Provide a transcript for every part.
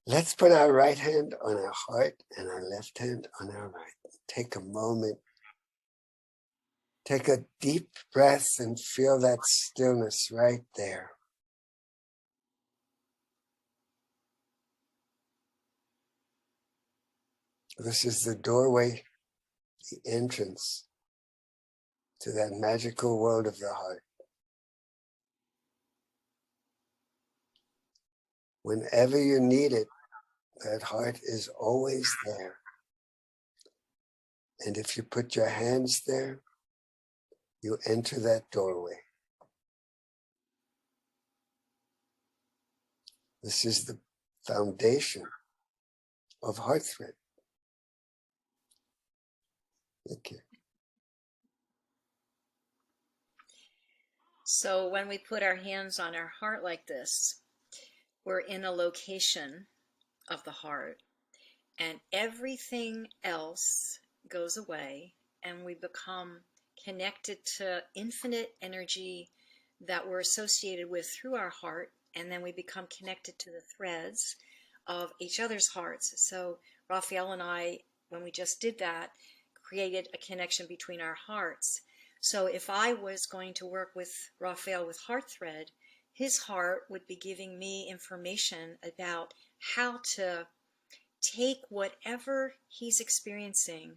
Let's put our right hand on our heart and our left hand on our right. Take a moment. Take a deep breath and feel that stillness right there. This is the doorway, the entrance to that magical world of the heart. Whenever you need it, that heart is always there. And if you put your hands there, you enter that doorway. This is the foundation of heart thread. Thank you. So when we put our hands on our heart like this, we're in a location of the heart, and everything else goes away, and we become connected to infinite energy that we're associated with through our heart, and then we become connected to the threads of each other's hearts. So Raphael and I, when we just did that, created a connection between our hearts. So if I was going to work with Raphael with heart thread, his heart would be giving me information about how to take whatever he's experiencing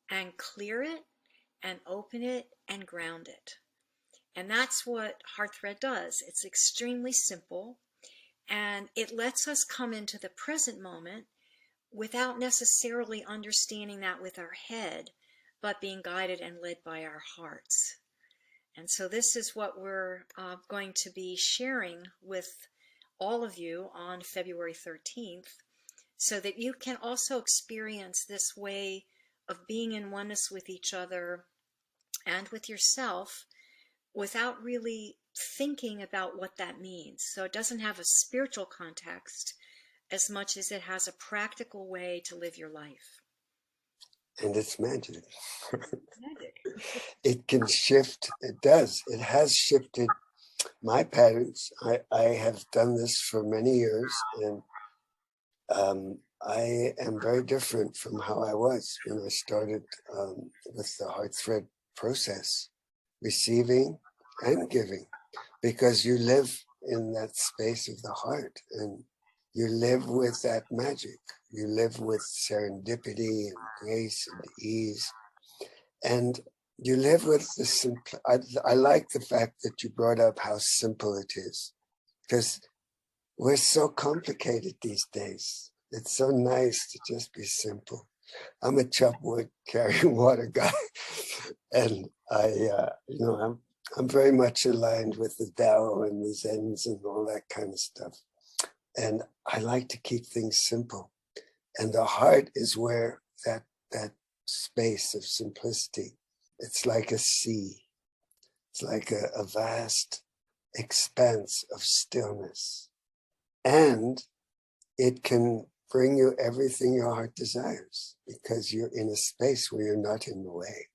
and clear it and open it and ground it. And that's what heart thread does. It's extremely simple, and it lets us come into the present moment without necessarily understanding that with our head, but being guided and led by our hearts. And so this is what we're going to be sharing with all of you on February 13th, so that you can also experience this way of being in oneness with each other and with yourself without really thinking about what that means. So it doesn't have a spiritual context as much as it has a practical way to live your life. And it's magic. Magic. It can shift. It does. It has shifted my patterns. I have done this for many years, and I am very different from how I was when I started with the heart thread process, receiving and giving, because you live in that space of the heart, and you live with that magic. You live with serendipity and grace and ease, and you live with the simple. I like the fact that you brought up how simple it is, because we're so complicated these days. It's so nice to just be simple. I'm a chop wood carrying water guy, and I'm very much aligned with the Tao and the Zens and all that kind of stuff. And I like to keep things simple. And the heart is where that space of simplicity. It's like a sea. It's like a vast expanse of stillness. And it can bring you everything your heart desires, because you're in a space where you're not in the way.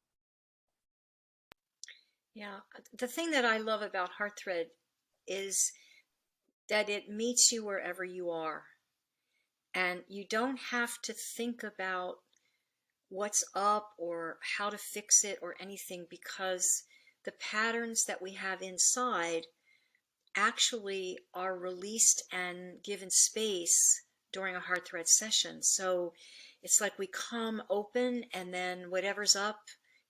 Yeah, the thing that I love about heart thread is that it meets you wherever you are. And you don't have to think about what's up or how to fix it or anything, because the patterns that we have inside actually are released and given space during a heart thread session. So it's like we come open, and then whatever's up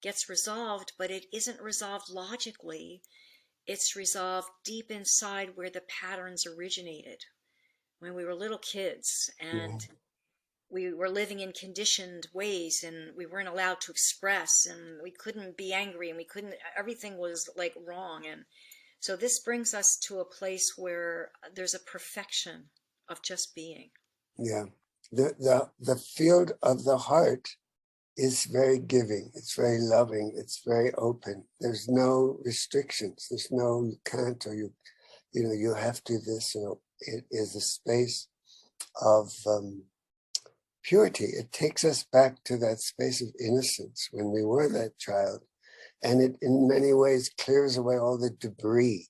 gets resolved, but it isn't resolved logically. It's resolved deep inside where the patterns originated when we were little kids, and we were living in conditioned ways, and we weren't allowed to express, and we couldn't be angry, and we couldn't, everything was like wrong. And so this brings us to a place where there's a perfection of just being. Yeah. The field of the heart is very giving. It's very loving. It's very open. There's no restrictions. There's no you can't, or you have to this. It is a space of purity. It takes us back to that space of innocence when we were that child, and it in many ways clears away all the debris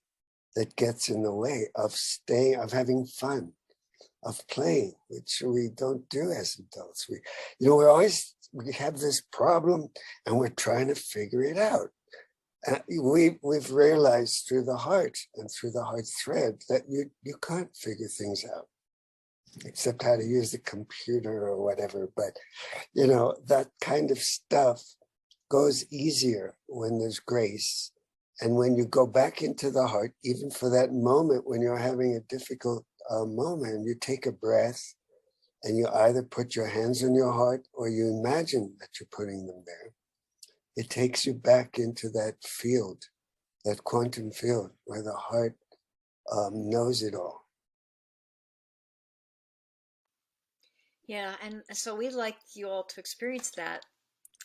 that gets in the way of having fun. of playing, which we don't do as adults. We have this problem and we're trying to figure it out. We've realized through the heart and through the heart thread that you can't figure things out, except how to use the computer or whatever. But, that kind of stuff goes easier when there's grace. And when you go back into the heart, even for that moment when you're having a difficult moment, you take a breath and you either put your hands on your heart or you imagine that you're putting them there. It takes you back into that field, that quantum field where the heart knows it all. Yeah, and so we'd like you all to experience that.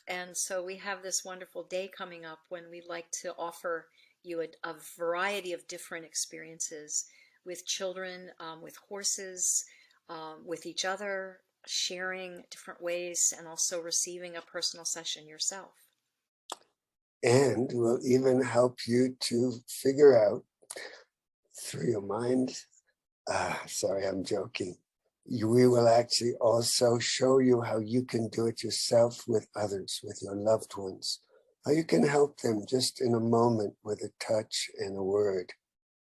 And so we have this wonderful day coming up when we'd like to offer you a variety of different experiences with children, with horses, with each other, sharing different ways, and also receiving a personal session yourself. And will even help you to figure out through your mind. Sorry, I'm joking. We will actually also show you how you can do it yourself with others, with your loved ones. How you can help them just in a moment with a touch and a word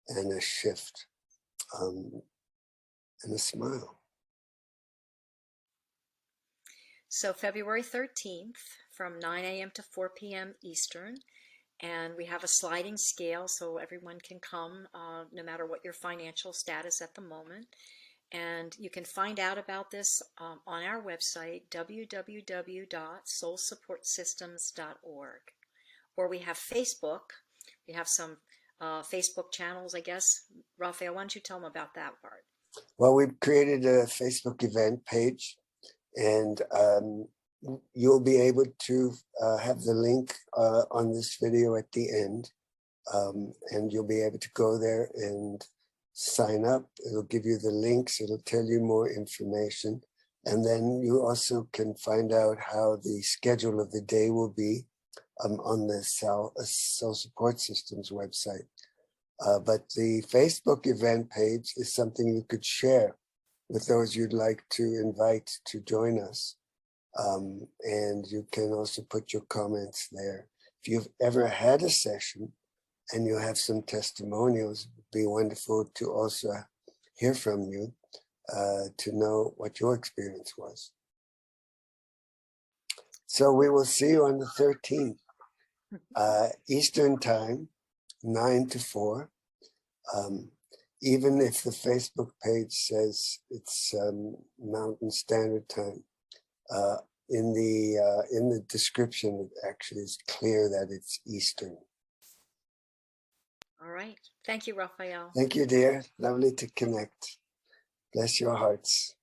and a shift and a smile. So February 13th from 9 a.m. to 4 p.m. Eastern. And we have a sliding scale so everyone can come no matter what your financial status at the moment. And you can find out about this on our website, www.soulsupportsystems.org. Or we have Facebook. We have some Facebook channels, I guess. Raphael, why don't you tell them about that part? Well, we've created a Facebook event page, and you'll be able to have the link on this video at the end, and you'll be able to go there and sign up. It'll give you the links. It'll tell you more information. And then you also can find out how the schedule of the day will be on the Soul Support Systems website. But the Facebook event page is something you could share with those you'd like to invite to join us. And you can also put your comments there. If you've ever had a session and you have some testimonials, it would be wonderful to also hear from you to know what your experience was. So we will see you on the 13th, Eastern Time, 9 to 4. Even if the Facebook page says it's Mountain Standard Time, in the description, it actually is clear that it's Eastern. All right. Thank you, Raphael. Thank you, dear. Lovely to connect. Bless your hearts.